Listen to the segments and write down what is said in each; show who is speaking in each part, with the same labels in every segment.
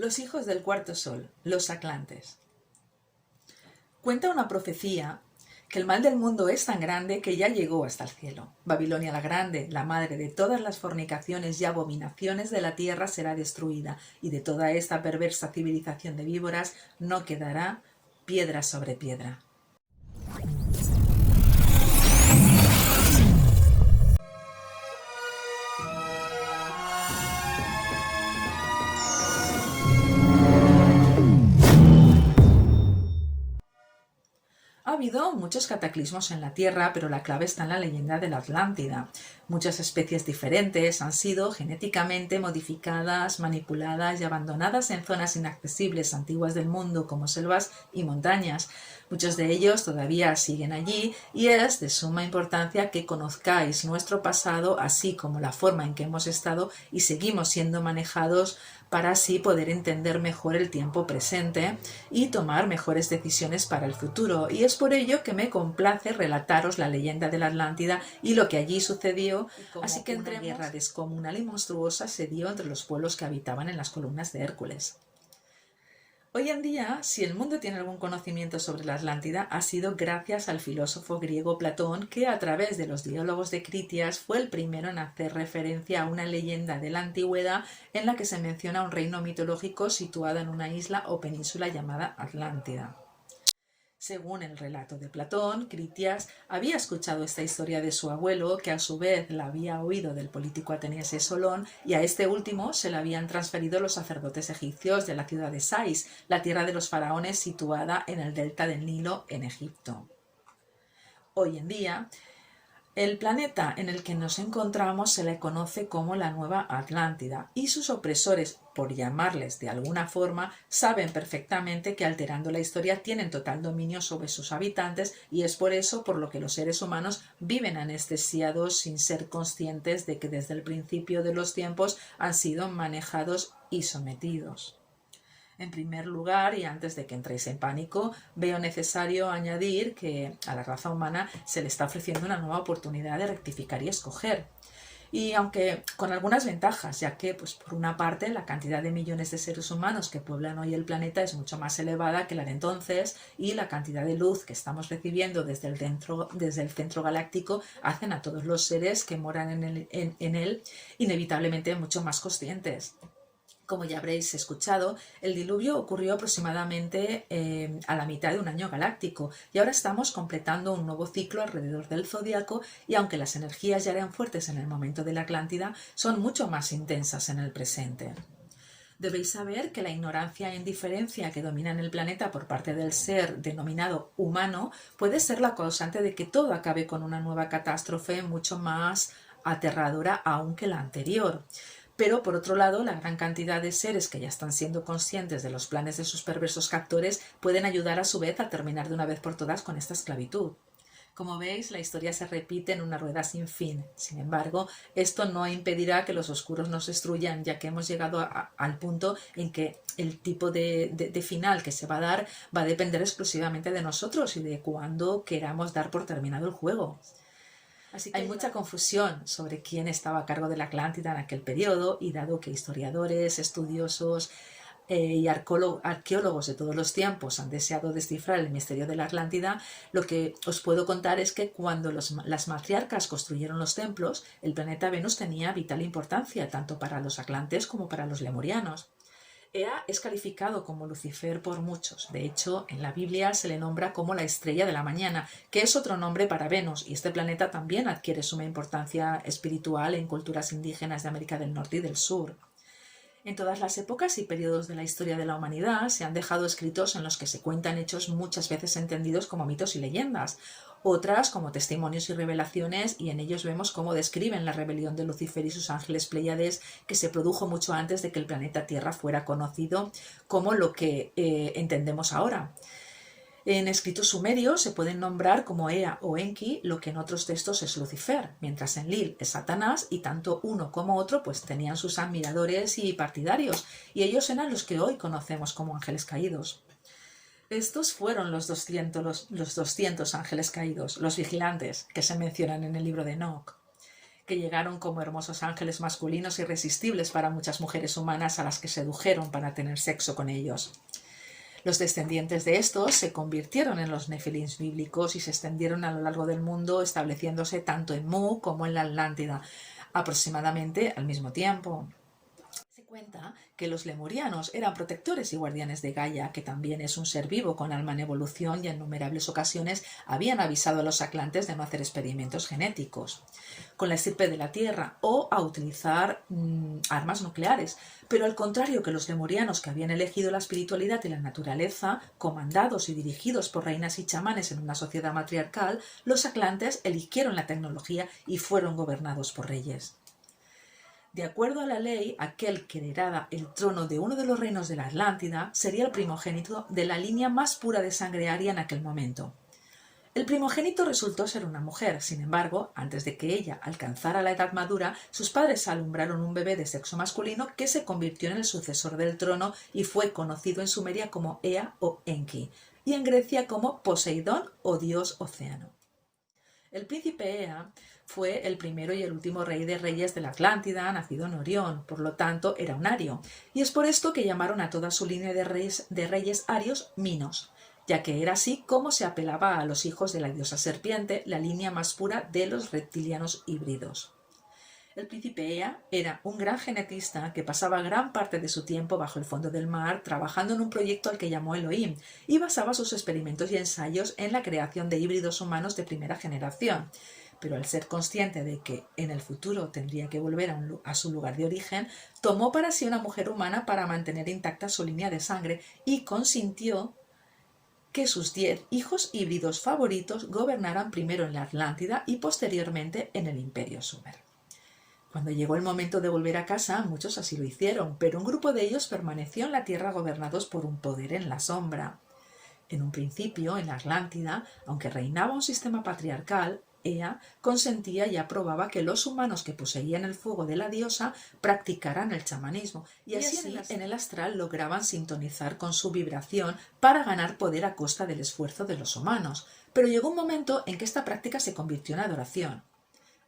Speaker 1: Los hijos del cuarto sol, los atlantes. Cuenta una profecía que el mal del mundo es tan grande que ya llegó hasta el cielo. Babilonia la Grande, la madre de todas las fornicaciones y abominaciones de la tierra, será destruida, y de toda esta perversa civilización de víboras no quedará piedra sobre piedra. Ha habido muchos cataclismos en la Tierra, pero la clave está en la leyenda de la Atlántida. Muchas especies diferentes han sido genéticamente modificadas, manipuladas y abandonadas en zonas inaccesibles antiguas del mundo como selvas y montañas. Muchos de ellos todavía siguen allí y es de suma importancia que conozcáis nuestro pasado, así como la forma en que hemos estado y seguimos siendo manejados, para así poder entender mejor el tiempo presente y tomar mejores decisiones para el futuro. Y es por ello que me complace relataros la leyenda de la Atlántida y lo que allí sucedió, así que una guerra descomunal y monstruosa se dio entre los pueblos que habitaban en las columnas de Hércules. Hoy en día, si el mundo tiene algún conocimiento sobre la Atlántida, ha sido gracias al filósofo griego Platón, que a través de los diálogos de Critias fue el primero en hacer referencia a una leyenda de la antigüedad en la que se menciona un reino mitológico situado en una isla o península llamada Atlántida. Según el relato de Platón, Critias había escuchado esta historia de su abuelo, que a su vez la había oído del político ateniense Solón, y a este último se le habían transferido los sacerdotes egipcios de la ciudad de Sais, la tierra de los faraones situada en el delta del Nilo, en Egipto. Hoy en día, el planeta en el que nos encontramos se le conoce como la Nueva Atlántida, y sus opresores, por llamarles de alguna forma, saben perfectamente que alterando la historia tienen total dominio sobre sus habitantes, y es por eso por lo que los seres humanos viven anestesiados sin ser conscientes de que desde el principio de los tiempos han sido manejados y sometidos. En primer lugar, y antes de que entréis en pánico, veo necesario añadir que a la raza humana se le está ofreciendo una nueva oportunidad de rectificar y escoger. Y aunque con algunas ventajas, ya que, por una parte, la cantidad de millones de seres humanos que pueblan hoy el planeta es mucho más elevada que la de entonces, y la cantidad de luz que estamos recibiendo desde el centro galáctico hacen a todos los seres que moran en él inevitablemente mucho más conscientes. Como ya habréis escuchado, el diluvio ocurrió aproximadamente a la mitad de un año galáctico, y ahora estamos completando un nuevo ciclo alrededor del zodiaco, y aunque las energías ya eran fuertes en el momento de la Atlántida, son mucho más intensas en el presente. Debéis saber que la ignorancia e indiferencia que domina en el planeta por parte del ser denominado humano puede ser la causante de que todo acabe con una nueva catástrofe mucho más aterradora aún que la anterior. Pero, por otro lado, la gran cantidad de seres que ya están siendo conscientes de los planes de sus perversos captores pueden ayudar a su vez a terminar de una vez por todas con esta esclavitud. Como veis, la historia se repite en una rueda sin fin. Sin embargo, esto no impedirá que los oscuros nos destruyan, ya que hemos llegado al punto en que el tipo de final que se va a dar va a depender exclusivamente de nosotros y de cuándo queramos dar por terminado el juego. Así que hay mucha confusión sobre quién estaba a cargo de la Atlántida en aquel periodo, y dado que historiadores, estudiosos y arqueólogos de todos los tiempos han deseado descifrar el misterio de la Atlántida, lo que os puedo contar es que cuando las matriarcas construyeron los templos, el planeta Venus tenía vital importancia tanto para los atlantes como para los lemurianos. Ea es calificado como Lucifer por muchos. De hecho, en la Biblia se le nombra como la estrella de la mañana, que es otro nombre para Venus, y este planeta también adquiere suma importancia espiritual en culturas indígenas de América del Norte y del Sur. En todas las épocas y periodos de la historia de la humanidad se han dejado escritos en los que se cuentan hechos muchas veces entendidos como mitos y leyendas, otras como testimonios y revelaciones, y en ellos vemos cómo describen la rebelión de Lucifer y sus ángeles Pléyades, que se produjo mucho antes de que el planeta Tierra fuera conocido como lo que entendemos ahora. En escritos sumerios se pueden nombrar como Ea o Enki lo que en otros textos es Lucifer, mientras en Lil es Satanás, y tanto uno como otro tenían sus admiradores y partidarios, y ellos eran los que hoy conocemos como ángeles caídos. Estos fueron los 200 ángeles caídos, los vigilantes, que se mencionan en el libro de Enoch. que llegaron como hermosos ángeles masculinos irresistibles para muchas mujeres humanas a las que sedujeron para tener sexo con ellos. Los descendientes de estos se convirtieron en los nefilins bíblicos y se extendieron a lo largo del mundo, estableciéndose tanto en Mu como en la Atlántida, aproximadamente al mismo tiempo. Se cuenta que los lemurianos eran protectores y guardianes de Gaia, que también es un ser vivo con alma en evolución, y en innumerables ocasiones habían avisado a los atlantes de no hacer experimentos genéticos con la estirpe de la Tierra o a utilizar armas nucleares, pero al contrario que los lemurianos, que habían elegido la espiritualidad y la naturaleza, comandados y dirigidos por reinas y chamanes en una sociedad matriarcal, los atlantes eligieron la tecnología y fueron gobernados por reyes. De acuerdo a la ley, aquel que heredara el trono de uno de los reinos de la Atlántida sería el primogénito de la línea más pura de sangre aria en aquel momento. El primogénito resultó ser una mujer. Sin embargo, antes de que ella alcanzara la edad madura, sus padres alumbraron un bebé de sexo masculino que se convirtió en el sucesor del trono y fue conocido en Sumeria como Ea o Enki, y en Grecia como Poseidón o dios océano. El príncipe Ea fue el primero y el último rey de reyes de la Atlántida, nacido en Orión, por lo tanto era un ario, y es por esto que llamaron a toda su línea de reyes arios Minos, ya que era así como se apelaba a los hijos de la diosa serpiente, la línea más pura de los reptilianos híbridos. El príncipe Ea era un gran genetista que pasaba gran parte de su tiempo bajo el fondo del mar trabajando en un proyecto al que llamó Elohim y basaba sus experimentos y ensayos en la creación de híbridos humanos de primera generación. Pero al ser consciente de que en el futuro tendría que volver a su lugar de origen, tomó para sí una mujer humana para mantener intacta su línea de sangre y consintió que sus 10 hijos híbridos favoritos gobernaran primero en la Atlántida y posteriormente en el Imperio Sumer. Cuando llegó el momento de volver a casa, muchos así lo hicieron, pero un grupo de ellos permaneció en la tierra gobernados por un poder en la sombra. En un principio, en la Atlántida, aunque reinaba un sistema patriarcal, Ea consentía y aprobaba que los humanos que poseían el fuego de la diosa practicaran el chamanismo, y así en el astral lograban sintonizar con su vibración para ganar poder a costa del esfuerzo de los humanos. Pero llegó un momento en que esta práctica se convirtió en adoración.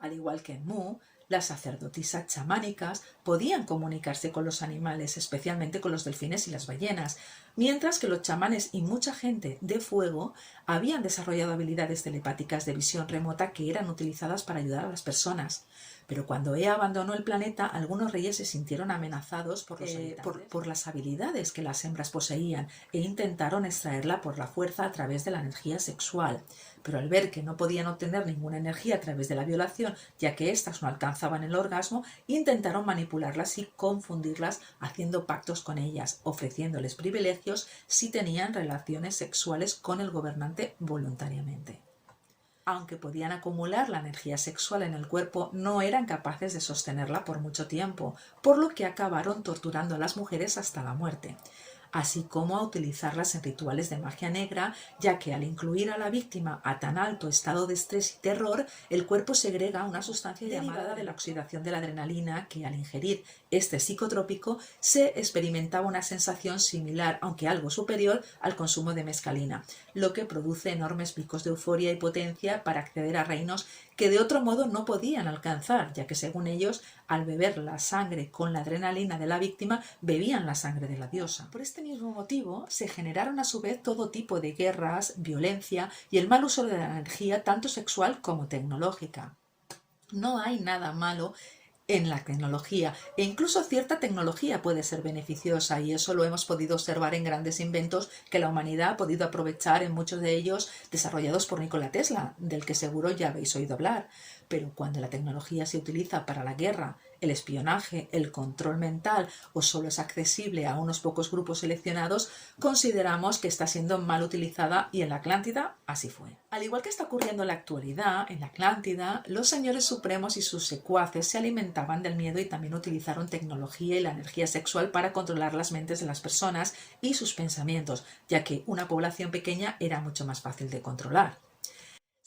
Speaker 1: Al igual que en Mu, las sacerdotisas chamánicas podían comunicarse con los animales, especialmente con los delfines y las ballenas, mientras que los chamanes y mucha gente de fuego habían desarrollado habilidades telepáticas de visión remota que eran utilizadas para ayudar a las personas. Pero cuando Ea abandonó el planeta, algunos reyes se sintieron amenazados por las habilidades que las hembras poseían e intentaron extraerla por la fuerza a través de la energía sexual. Pero al ver que no podían obtener ninguna energía a través de la violación, ya que éstas no alcanzaban el orgasmo, intentaron manipularlas y confundirlas haciendo pactos con ellas, ofreciéndoles privilegios si tenían relaciones sexuales con el gobernante voluntariamente. Aunque podían acumular la energía sexual en el cuerpo, no eran capaces de sostenerla por mucho tiempo, por lo que acabaron torturando a las mujeres hasta la muerte, así como a utilizarlas en rituales de magia negra, ya que al incluir a la víctima a tan alto estado de estrés y terror, el cuerpo segrega una sustancia llamada de la oxidación de la adrenalina, que al ingerir este psicotrópico se experimentaba una sensación similar, aunque algo superior, al consumo de mescalina, lo que produce enormes picos de euforia y potencia para acceder a reinos que de otro modo no podían alcanzar, ya que según ellos, al beber la sangre con la adrenalina de la víctima, bebían la sangre de la diosa. Por este mismo motivo, se generaron a su vez todo tipo de guerras, violencia y el mal uso de la energía, tanto sexual como tecnológica. No hay nada malo en la tecnología, e incluso cierta tecnología puede ser beneficiosa, y eso lo hemos podido observar en grandes inventos que la humanidad ha podido aprovechar, en muchos de ellos desarrollados por Nikola Tesla, del que seguro ya habéis oído hablar. Pero cuando la tecnología se utiliza para la guerra, el espionaje, el control mental o solo es accesible a unos pocos grupos seleccionados, consideramos que está siendo mal utilizada, y en la Atlántida así fue. Al igual que está ocurriendo en la actualidad, en la Atlántida, los señores supremos y sus secuaces se alimentaban del miedo y también utilizaron tecnología y la energía sexual para controlar las mentes de las personas y sus pensamientos, ya que una población pequeña era mucho más fácil de controlar.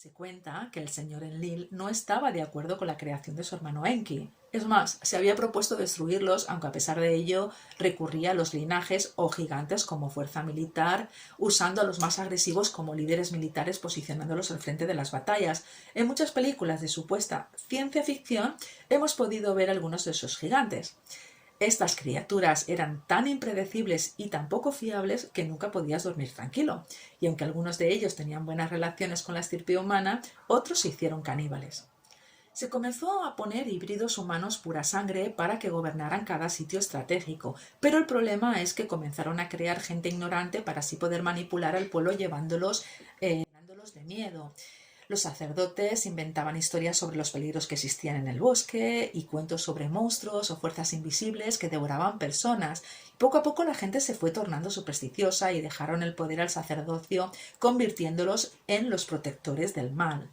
Speaker 1: Se cuenta que el señor Enlil no estaba de acuerdo con la creación de su hermano Enki. Es más, se había propuesto destruirlos, aunque a pesar de ello recurría a los linajes o gigantes como fuerza militar, usando a los más agresivos como líderes militares, posicionándolos al frente de las batallas. En muchas películas de supuesta ciencia ficción hemos podido ver algunos de esos gigantes. Estas criaturas eran tan impredecibles y tan poco fiables que nunca podías dormir tranquilo, y aunque algunos de ellos tenían buenas relaciones con la estirpe humana, otros se hicieron caníbales. Se comenzó a poner híbridos humanos pura sangre para que gobernaran cada sitio estratégico, pero el problema es que comenzaron a crear gente ignorante para así poder manipular al pueblo llevándolos de miedo. Los sacerdotes inventaban historias sobre los peligros que existían en el bosque y cuentos sobre monstruos o fuerzas invisibles que devoraban personas. Poco a poco la gente se fue tornando supersticiosa y dejaron el poder al sacerdocio, convirtiéndolos en los protectores del mal.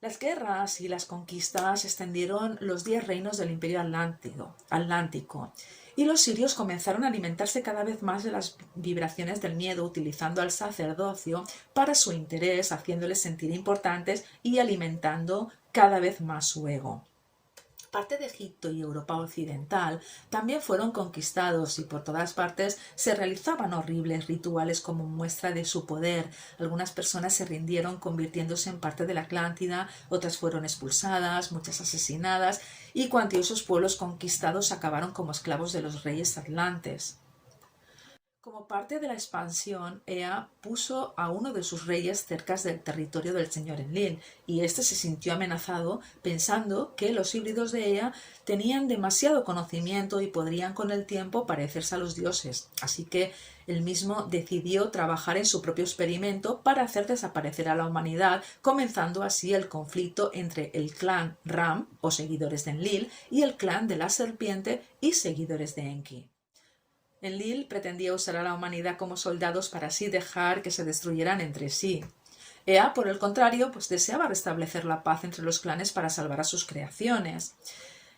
Speaker 1: Las guerras y las conquistas extendieron los 10 reinos del Imperio Atlántico, y los sirios comenzaron a alimentarse cada vez más de las vibraciones del miedo, utilizando al sacerdocio para su interés, haciéndoles sentir importantes y alimentando cada vez más su ego. Parte de Egipto y Europa occidental también fueron conquistados y por todas partes se realizaban horribles rituales como muestra de su poder. Algunas personas se rindieron convirtiéndose en parte de la Atlántida, otras fueron expulsadas, muchas asesinadas y cuantiosos pueblos conquistados acabaron como esclavos de los reyes atlantes. Como parte de la expansión, Ea puso a uno de sus reyes cerca del territorio del señor Enlil, y éste se sintió amenazado pensando que los híbridos de Ea tenían demasiado conocimiento y podrían con el tiempo parecerse a los dioses, así que él mismo decidió trabajar en su propio experimento para hacer desaparecer a la humanidad, comenzando así el conflicto entre el clan Ram, o seguidores de Enlil, y el clan de la serpiente y seguidores de Enki. Enlil pretendía usar a la humanidad como soldados para así dejar que se destruyeran entre sí. Ea, por el contrario, deseaba restablecer la paz entre los clanes para salvar a sus creaciones.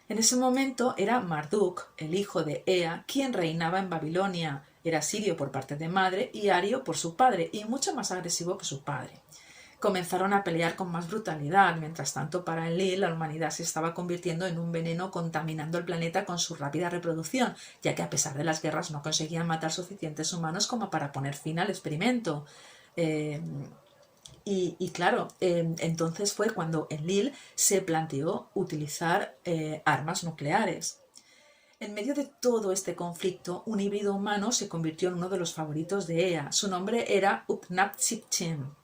Speaker 1: En ese momento era Marduk, el hijo de Ea, quien reinaba en Babilonia. Era sirio por parte de madre y ario por su padre, y mucho más agresivo que su padre. Comenzaron a pelear con más brutalidad. Mientras tanto, para Enlil, la humanidad se estaba convirtiendo en un veneno contaminando el planeta con su rápida reproducción, ya que a pesar de las guerras no conseguían matar suficientes humanos como para poner fin al experimento. Claro, entonces fue cuando Enlil se planteó utilizar armas nucleares. En medio de todo este conflicto, un híbrido humano se convirtió en uno de los favoritos de Ea. Su nombre era Utnapishtim,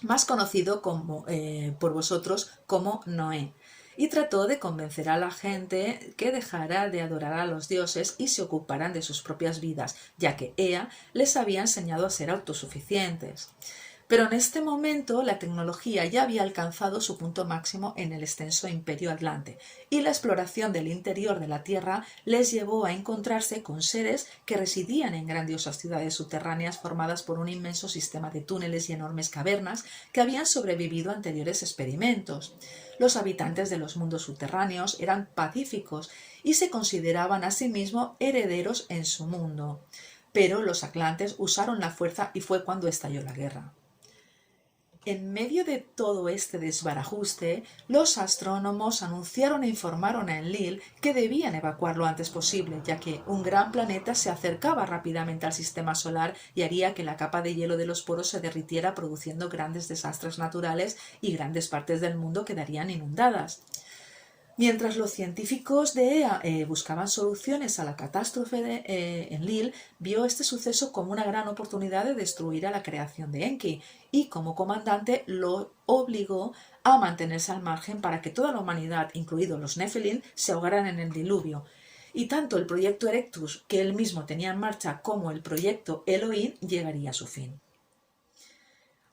Speaker 1: más conocido por vosotros como Noé, y trató de convencer a la gente que dejara de adorar a los dioses y se ocuparan de sus propias vidas, ya que Ea les había enseñado a ser autosuficientes. Pero en este momento la tecnología ya había alcanzado su punto máximo en el extenso Imperio Atlante, y la exploración del interior de la Tierra les llevó a encontrarse con seres que residían en grandiosas ciudades subterráneas formadas por un inmenso sistema de túneles y enormes cavernas que habían sobrevivido a anteriores experimentos. Los habitantes de los mundos subterráneos eran pacíficos y se consideraban a sí mismos herederos en su mundo. Pero los atlantes usaron la fuerza y fue cuando estalló la guerra. En medio de todo este desbarajuste, los astrónomos anunciaron e informaron a Enlil que debían evacuar lo antes posible, ya que un gran planeta se acercaba rápidamente al sistema solar y haría que la capa de hielo de los poros se derritiera, produciendo grandes desastres naturales y grandes partes del mundo quedarían inundadas. Mientras los científicos de Ea buscaban soluciones a la catástrofe Enlil vio este suceso como una gran oportunidad de destruir a la creación de Enki, y como comandante lo obligó a mantenerse al margen para que toda la humanidad, incluidos los Nephilim, se ahogaran en el diluvio. Y tanto el proyecto Erectus, que él mismo tenía en marcha, como el proyecto Elohim llegaría a su fin.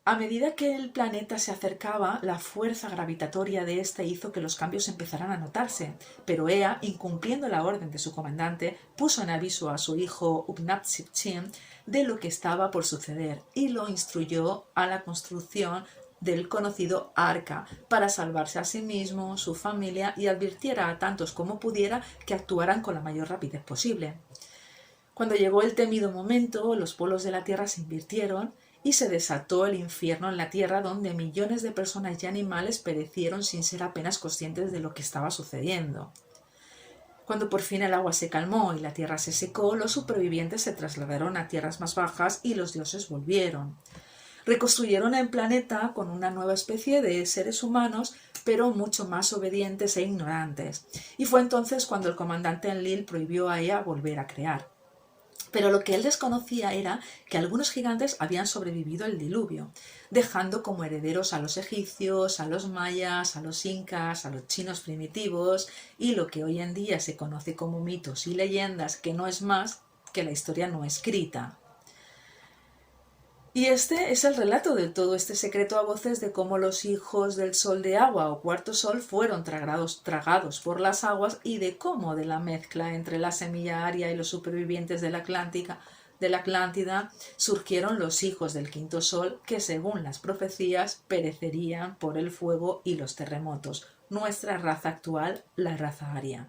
Speaker 1: A medida que el planeta se acercaba, la fuerza gravitatoria de éste hizo que los cambios empezaran a notarse, pero Ea, incumpliendo la orden de su comandante, puso en aviso a su hijo Utnapishtim de lo que estaba por suceder y lo instruyó a la construcción del conocido Arca para salvarse a sí mismo, su familia, y advirtiera a tantos como pudiera que actuaran con la mayor rapidez posible. Cuando llegó el temido momento, los polos de la Tierra se invirtieron y se desató el infierno en la tierra, donde millones de personas y animales perecieron sin ser apenas conscientes de lo que estaba sucediendo. Cuando por fin el agua se calmó y la tierra se secó, los supervivientes se trasladaron a tierras más bajas y los dioses volvieron. Reconstruyeron el planeta con una nueva especie de seres humanos, pero mucho más obedientes e ignorantes. Y fue entonces cuando el comandante Enlil prohibió a Ea volver a crear. Pero lo que él desconocía era que algunos gigantes habían sobrevivido al diluvio, dejando como herederos a los egipcios, a los mayas, a los incas, a los chinos primitivos y lo que hoy en día se conoce como mitos y leyendas, que no es más que la historia no escrita. Y este es el relato de todo este secreto a voces de cómo los hijos del sol de agua o cuarto sol fueron tragados por las aguas, y de cómo de la mezcla entre la semilla aria y los supervivientes de la Atlántida surgieron los hijos del quinto sol, que según las profecías perecerían por el fuego y los terremotos. Nuestra raza actual, la raza aria.